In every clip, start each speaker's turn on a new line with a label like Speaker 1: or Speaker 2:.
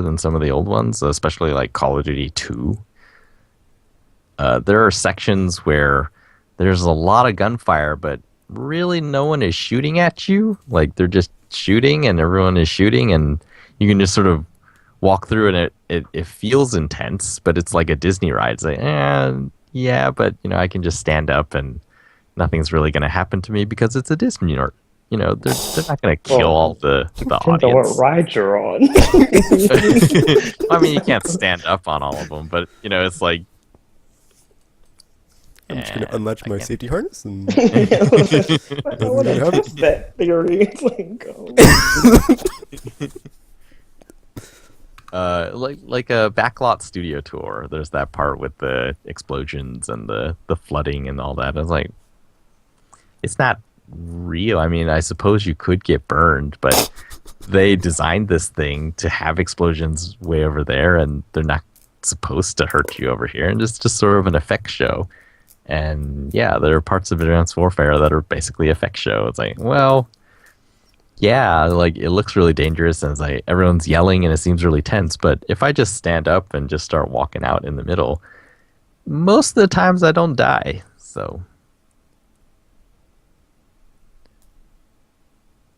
Speaker 1: than some of the old ones, especially like Call of Duty 2. There are sections where there's a lot of gunfire, but really no one is shooting at you. Like they're just shooting and everyone is shooting, and you can just sort of walk through and it feels intense, but it's like a Disney ride. It's like, yeah, but I can just stand up and nothing's really going to happen to me because it's a Disney or they're not going to kill
Speaker 2: Well,
Speaker 1: all the
Speaker 2: depends on what
Speaker 1: audience.
Speaker 2: ride you're on.
Speaker 1: I mean, you can't stand up on all of them, but it's like
Speaker 3: I'm just gonna unlatch my safety harness and
Speaker 2: I want to
Speaker 3: have it.
Speaker 2: test that theory. It's like,
Speaker 1: like a backlot studio tour. There's that part with the explosions and the flooding and all that. I was like, it's not real. I mean, I suppose you could get burned, but they designed this thing to have explosions way over there, and they're not supposed to hurt you over here. And it's just sort of an effect show. And yeah, there are parts of Advanced Warfare that are basically effect show. It's like, well, yeah, like it looks really dangerous and it's like everyone's yelling and it seems really tense. But if I just stand up and just start walking out in the middle, most of the times I don't die. So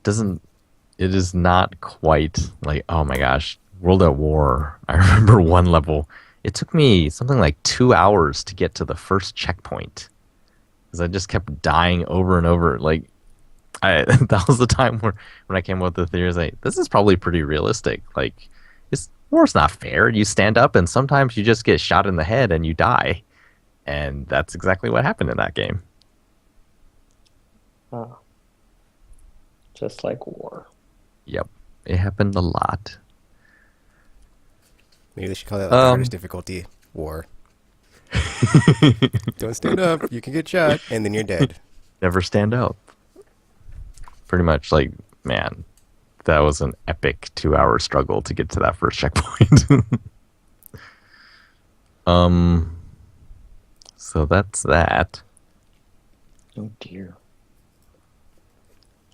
Speaker 1: it is not quite like, oh my gosh, World at War. I remember one level. It took me something like 2 hours to get to the first checkpoint because I just kept dying over and over. Like, that was the time when I came up with the theory. I was like, this is probably pretty realistic. Like, war's not fair. You stand up and sometimes you just get shot in the head and you die. And that's exactly what happened in that game.
Speaker 2: just like war.
Speaker 1: Yep. It happened a lot.
Speaker 3: Maybe they should call that like the hardest difficulty war. Don't stand up, you can get shot, and then you're dead.
Speaker 1: Never stand up. Pretty much, like, man, that was an epic 2-hour struggle to get to that first checkpoint. So that's that.
Speaker 2: Oh dear.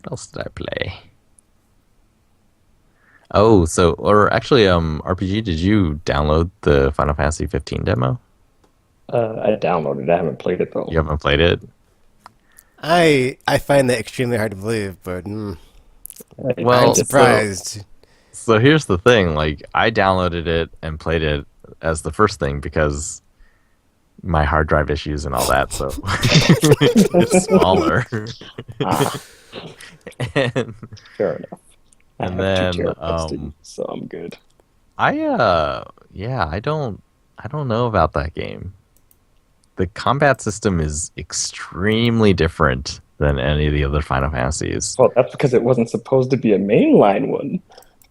Speaker 1: What else did I play? Oh, or actually, RPG, did you download the Final Fantasy 15 demo?
Speaker 2: I downloaded it. I haven't played it though.
Speaker 1: You haven't played it?
Speaker 3: I find that extremely hard to believe, but
Speaker 1: Well,
Speaker 3: I'm surprised.
Speaker 1: So here's the thing, like, I downloaded it and played it as the first thing because my hard drive issues and all that, so it's smaller. and
Speaker 2: Fair enough. I
Speaker 1: and
Speaker 2: have 2
Speaker 1: then
Speaker 2: terabytes, so I'm good.
Speaker 1: I don't know about that game. The combat system is extremely different than any of the other Final Fantasies.
Speaker 2: Well, that's because it wasn't supposed to be a mainline one.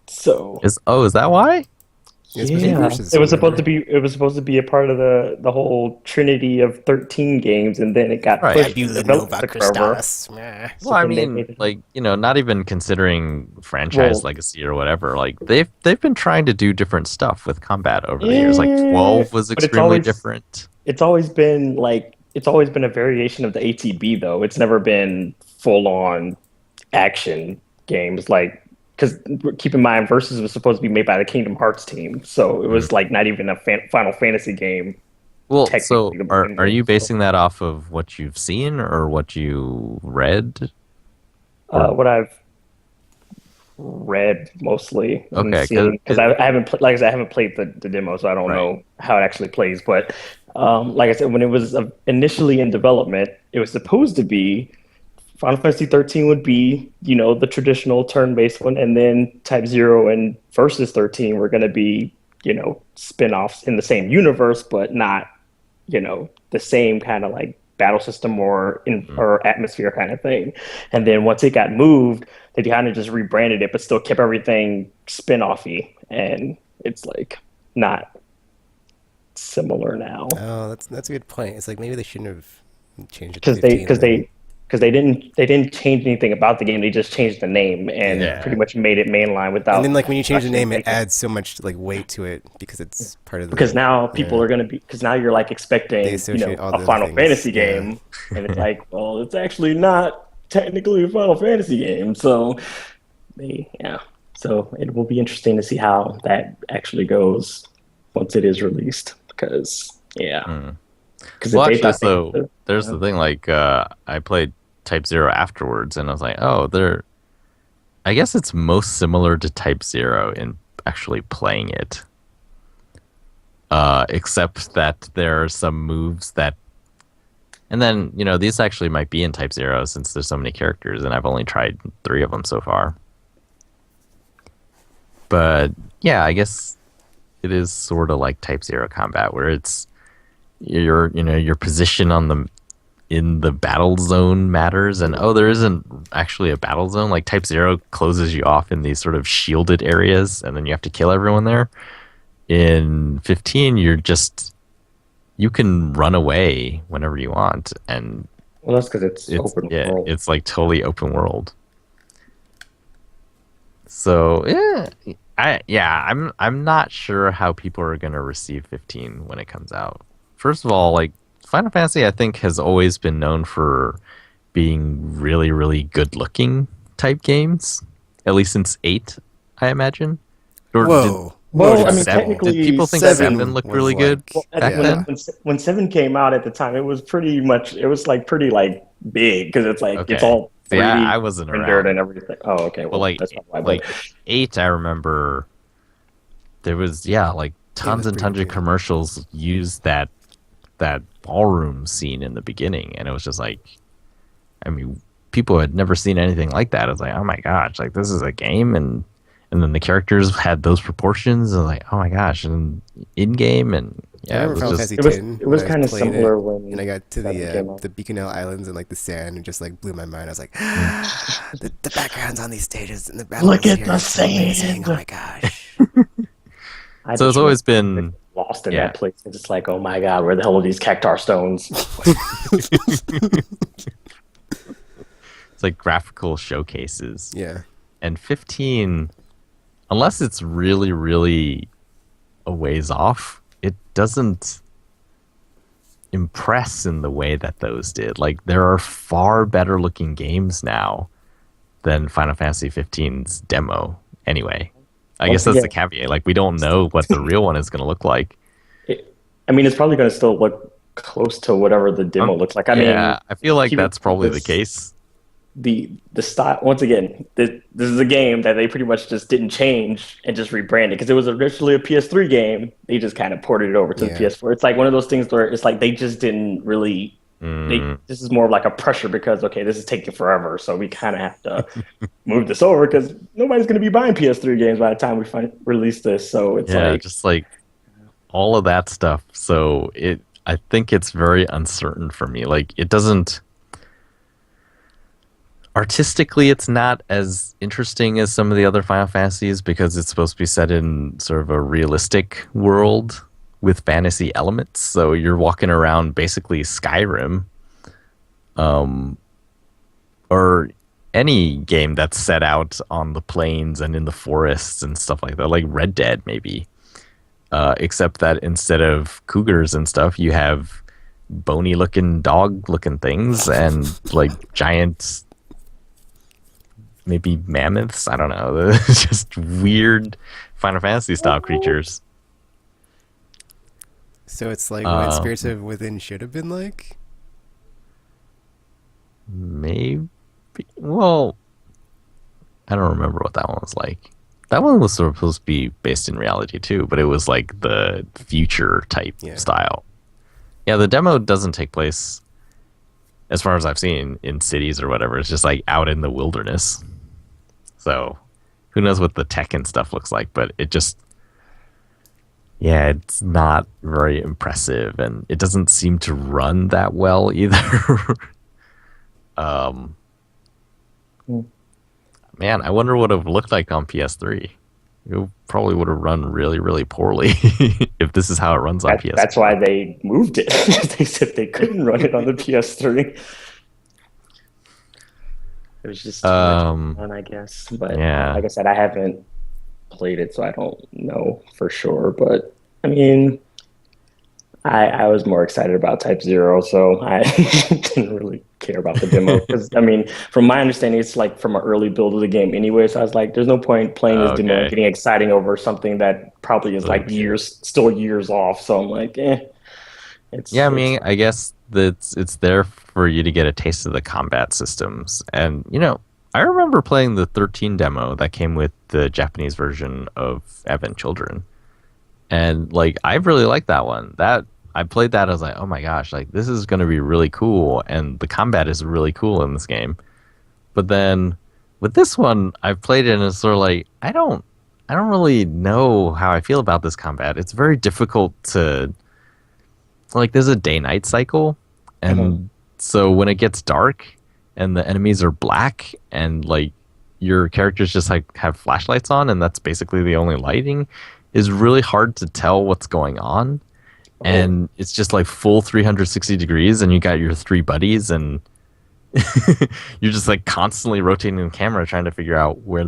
Speaker 2: So
Speaker 1: Is that why?
Speaker 3: Yeah, it's supposed to be versus
Speaker 2: it was supposed
Speaker 3: whatever.
Speaker 2: to be. It was supposed to be a part of the whole trinity of 13 games, and then it got
Speaker 1: Right.
Speaker 2: pushed.
Speaker 3: Fabula
Speaker 2: developed
Speaker 3: Nova
Speaker 2: took forever.
Speaker 3: Crystallis. Meh.
Speaker 1: Well, I
Speaker 2: then they
Speaker 1: mean,
Speaker 2: made it-
Speaker 1: like, not even considering franchise
Speaker 2: Well-
Speaker 1: legacy or whatever. Like, they've been trying to do different stuff with combat over the years. Like, 12 was
Speaker 2: But it's
Speaker 1: extremely
Speaker 2: always-
Speaker 1: different.
Speaker 2: It's always been a variation of the ATB though. It's never been full on action games because keep in mind Versus was supposed to be made by the Kingdom Hearts team, so it was like not even a Final Fantasy game.
Speaker 1: Well, so
Speaker 2: technically the main
Speaker 1: are you
Speaker 2: game, so-
Speaker 1: basing that off of what you've seen or what you read?
Speaker 2: What I've read mostly.
Speaker 1: Okay,
Speaker 2: because I haven't like I said, I haven't played the demo, so I don't
Speaker 1: Right.
Speaker 2: know how it actually plays. But like I said, when it was initially in development, it was supposed to be Final Fantasy 13 would be the traditional turn-based one, and then Type 0 and Versus 13 were going to be spin-offs in the same universe, but not the same kind of like battle system or atmosphere kind of thing. And then once it got moved, they kind of just rebranded it, but still kept everything spin-offy, and it's like not similar now
Speaker 3: Oh, that's a good point. It's like maybe they shouldn't have changed it to
Speaker 2: because
Speaker 3: 15 then.
Speaker 2: they didn't change anything about the game. They just changed the name and
Speaker 1: Yeah.
Speaker 2: pretty much made it mainline without.
Speaker 3: And then like when you change the
Speaker 2: actually
Speaker 3: name, it
Speaker 2: making-
Speaker 3: adds so much like weight to it because it's part of the.
Speaker 2: because now people are going to be because now you're like expecting
Speaker 3: They associate all the
Speaker 2: a
Speaker 3: other
Speaker 2: Final
Speaker 3: things,
Speaker 2: Fantasy
Speaker 3: yeah.
Speaker 2: game, and it's like, well, it's actually not technically a Final Fantasy game. So So it will be interesting to see how that actually goes once it is released. Because yeah,
Speaker 1: Hmm.
Speaker 2: because if
Speaker 1: Well,
Speaker 2: they
Speaker 1: actually,
Speaker 2: thought they
Speaker 1: so
Speaker 2: could,
Speaker 1: there's
Speaker 2: yeah.
Speaker 1: the thing. Like, I played Type Zero afterwards, and I was like, oh, they're. I guess it's most similar to Type Zero in actually playing it, except that there are some moves that. And then these actually might be in Type Zero since there's so many characters, and I've only tried 3 of them so far. But yeah, I guess it is sort of like Type Zero combat, where it's your position on the in the battle zone matters, and there isn't actually a battle zone. Like Type Zero closes you off in these sort of shielded areas, and then you have to kill everyone there. In 15, you can run away whenever you want, and
Speaker 2: Well, that's because it's
Speaker 1: it's
Speaker 2: open
Speaker 1: yeah,
Speaker 2: world.
Speaker 1: it's like totally open world. So I'm not sure how people are gonna receive 15 when it comes out. First of all, like Final Fantasy, I think has always been known for being really, really good looking type games. At least since 8, I imagine. Or
Speaker 3: Whoa. Whoa,
Speaker 2: Well,
Speaker 3: did
Speaker 2: I mean,
Speaker 1: did
Speaker 2: technically,
Speaker 1: people think
Speaker 2: seven.
Speaker 1: 7
Speaker 3: seven
Speaker 1: looked
Speaker 3: was
Speaker 1: really good
Speaker 3: like,
Speaker 2: Well,
Speaker 1: back
Speaker 3: yeah.
Speaker 1: then?
Speaker 2: when seven came out at the time, it was pretty much. It was like pretty like big because it's like it's
Speaker 1: Okay.
Speaker 2: all
Speaker 1: See, I
Speaker 2: 3D
Speaker 1: wasn't
Speaker 2: rendered
Speaker 1: around.
Speaker 2: and everything. Oh, okay.
Speaker 1: But
Speaker 2: Well, that's not why. But
Speaker 1: like 8, I remember there was like
Speaker 3: It
Speaker 1: tons
Speaker 3: was
Speaker 1: and
Speaker 3: pretty
Speaker 1: tons of
Speaker 3: big.
Speaker 1: commercials used that ballroom scene in the beginning, and it was just like, I mean, people had never seen anything like that. I was like, oh my gosh, like this is a game, and then the characters had those proportions, and like, oh my gosh, and in game, and
Speaker 3: I
Speaker 1: yeah, it
Speaker 3: remember
Speaker 1: was
Speaker 3: Final
Speaker 1: just
Speaker 3: Fantasy
Speaker 2: it was
Speaker 3: X
Speaker 2: it
Speaker 3: when
Speaker 2: was
Speaker 3: I was
Speaker 2: kind of
Speaker 3: playing it,
Speaker 2: similar
Speaker 3: and I
Speaker 2: when
Speaker 3: got to
Speaker 2: seven came out.
Speaker 3: the Beacon Hill Islands and like the sand, and just like blew my mind. I was like,
Speaker 1: mm.
Speaker 3: the backgrounds on these stages and the
Speaker 2: Look
Speaker 3: battles
Speaker 2: at
Speaker 3: here
Speaker 2: the
Speaker 3: are so amazing. Oh
Speaker 2: sand.
Speaker 3: my gosh.
Speaker 2: I
Speaker 1: So it's
Speaker 2: just remember
Speaker 1: always been
Speaker 2: lost in
Speaker 1: yeah.
Speaker 2: that place. It's just like, oh my god, where the hell are these cactar stones?
Speaker 1: It's like graphical showcases,
Speaker 3: Yeah.
Speaker 1: and 15, unless it's really, really a ways off, it doesn't impress in the way that those did. Like there are far better looking games now than Final Fantasy 15's demo. Anyway, I guess
Speaker 2: Once
Speaker 1: that's the
Speaker 2: again,
Speaker 1: caveat. Like we don't know what the real one is going to look like.
Speaker 2: it, I mean, it's probably going to still look close to whatever the demo looks like. I mean,
Speaker 1: Yeah, I feel like
Speaker 2: keep in
Speaker 1: that's
Speaker 2: mind
Speaker 1: probably the
Speaker 2: this
Speaker 1: case.
Speaker 2: the style once again this is a game that they pretty much just didn't change and just rebranded because it was originally a PS3 game. They just kind of ported it over to the
Speaker 3: Yeah.
Speaker 2: PS4. It's like one of those things where it's like they just didn't really
Speaker 1: Mm,
Speaker 2: this is more of like a pressure because okay, this is taking forever, so we kind of have to move this over because nobody's going to be buying PS3 games by the time we release this. So it's
Speaker 1: yeah,
Speaker 2: like
Speaker 1: just like all of that stuff. So I think it's very uncertain for me. Like it doesn't artistically, it's not as interesting as some of the other Final Fantasies because it's supposed to be set in sort of a realistic world with fantasy elements. So you're walking around basically Skyrim, or any game that's set out on the plains and in the forests and stuff like that, like Red Dead maybe. Except that instead of cougars and stuff, you have bony looking dog looking things and like giant maybe mammoths. I don't know. Just weird Final Fantasy style creatures.
Speaker 3: So it's like what
Speaker 1: Uh,
Speaker 3: Spirits of Within should have been like?
Speaker 1: maybe. Well, I don't remember what that one was like. That one was supposed to be based in reality too, but it was like the future type
Speaker 3: Yeah.
Speaker 1: style. Yeah, the demo doesn't take place, as far as I've seen, in cities or whatever. It's just like out in the wilderness. So who knows what the tech and stuff looks like, but it just, yeah, it's not very impressive, and it doesn't seem to run that well either. um,
Speaker 2: Hmm.
Speaker 1: Man, I wonder what it would look like on PS3. It probably would have run really, really poorly if this is how it runs on PS3.
Speaker 2: that's why they moved it. They said they couldn't run it on the PS3. It was just too much going
Speaker 1: Um,
Speaker 2: on, I guess. But
Speaker 1: yeah.
Speaker 2: like I said, I haven't played it, so I don't know for sure. But I mean, I was more excited about Type Zero, so I didn't really care about the demo. Because, I mean, from my understanding, it's like from an early build of the game anyway. So I was like, there's no point playing this demo and
Speaker 1: Okay.
Speaker 2: getting exciting over something that probably is like
Speaker 1: Okay.
Speaker 2: still years off. So I'm like,
Speaker 1: Yeah, I
Speaker 2: it's
Speaker 1: mean, I guess that's it's there for you to get a taste of the combat systems. And, I remember playing the 13 demo that came with the Japanese version of Advent Children. And like I really liked that one. That I played that, I was like, "Oh my gosh, like this is going to be really cool and the combat is really cool in this game." But then with this one, I've played it and it's sort of like I don't really know how I feel about this combat. It's very difficult to like there's a day-night cycle,
Speaker 2: Mhm.
Speaker 1: and so when it gets dark and the enemies are black and like your characters just like have flashlights on and that's basically the only lighting, is really hard to tell what's going on.
Speaker 2: Oh,
Speaker 1: And it's just like full 360 degrees and you got your three buddies and you're just like constantly rotating the camera trying to figure out where